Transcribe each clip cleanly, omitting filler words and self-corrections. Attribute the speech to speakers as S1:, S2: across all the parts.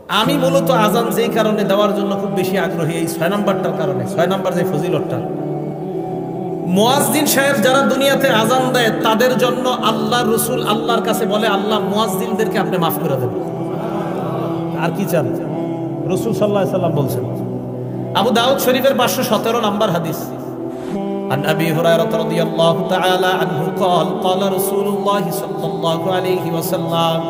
S1: আমি মূলত আজান যেই কারণে দেওয়ার জন্য খুব বেশি আগ্রহী, এই 6 নাম্বারটার কারণে। 6 নাম্বার যে ফজিলতটা, মুয়াজ্জিন সাহেব যারা দুনিয়াতে আজান দেয় তাদের জন্য আল্লাহ রসুল আল্লাহর কাছে বলে, আল্লাহ মুয়াজ্জিনদেরকে আপনি মাফ করে দেন। আর কি চান? রসুল সাল্লাল্লাহু আলাইহি সাল্লাম বলছেন। আবু দাউদ শরীফের 517 নাম্বার হাদিস, عن أبي هريرة رضي الله تعالى عنه قال قال رسول الله صلى الله عليه وسلم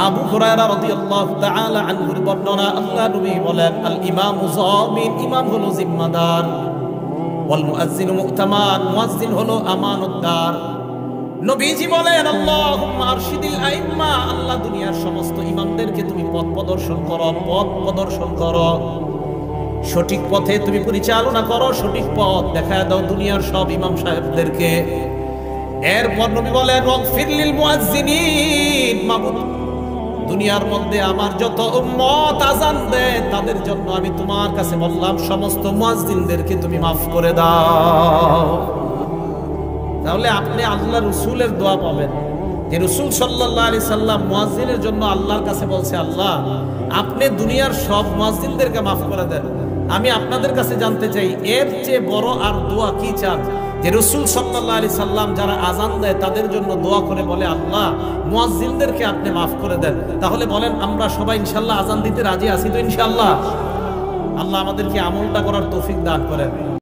S1: আবু হুরায়রা রাদিয়াল্লাহু তাআলা আনহুর বর্ণনা, আল্লাহ নবী বলেন, আল ইমামু যামিন, ইমাম হলো জিম্মাদার, ওয়াল মুয়াজ্জিনু মু'তামান, মুয়াজ্জিন হলো আমানতদার। নবীজি বলেন, আল্লাহুম্মা আরশিদিল আইম্মা, আল্লাহ দুনিয়ার সমস্ত ইমামদেরকে তুমি পথ প্রদর্শন করো, পথ প্রদর্শন করো, সঠিক পথে তুমি পরিচালনা করো, সঠিক পথ দেখায় দাও দুনিয়ার সব ইমাম সাহেবদেরকে। এরপর নবী বলেন, ওয়াগফির লিল মুয়াজ্জিনিন, মাবুদ দুনিয়ার মধ্যে আমার যত উম্মত আজান দেয় তাদের জন্য আমি তোমার কাছে বললাম, সমস্ত মুয়াজ্জিনদেরকে তুমি মাফ করে দাও। তাহলে আপনি আল্লাহ রসুলের দোয়া পাবেন, যে রসুল সাল্লাল্লাহু আলাইহি সাল্লাম মুয়াজ্জিনের জন্য আল্লাহর কাছে বলছে, আল্লাহ আপনি দুনিয়ার সব মুয়াজ্জিনদেরকে মাফ করে দেন। আমি আপনাদের কাছে জানতে চাই, এর চেয়ে বড় আর দোয়া কি চান? যে রসুল সাল্লাল্লাহু আলাইহি সাল্লাম যারা আজান দেয় তাদের জন্য দোয়া করে বলে, আল্লাহ মুয়াজ্জিনদেরকে আপনি মাফ করে দেন। তাহলে বলেন, আমরা সবাই ইনশাআল্লাহ আজান দিতে রাজি আছি তো? ইনশাআল্লাহ। আল্লাহ আমাদেরকে আমলটা করার তৌফিক দান করেন।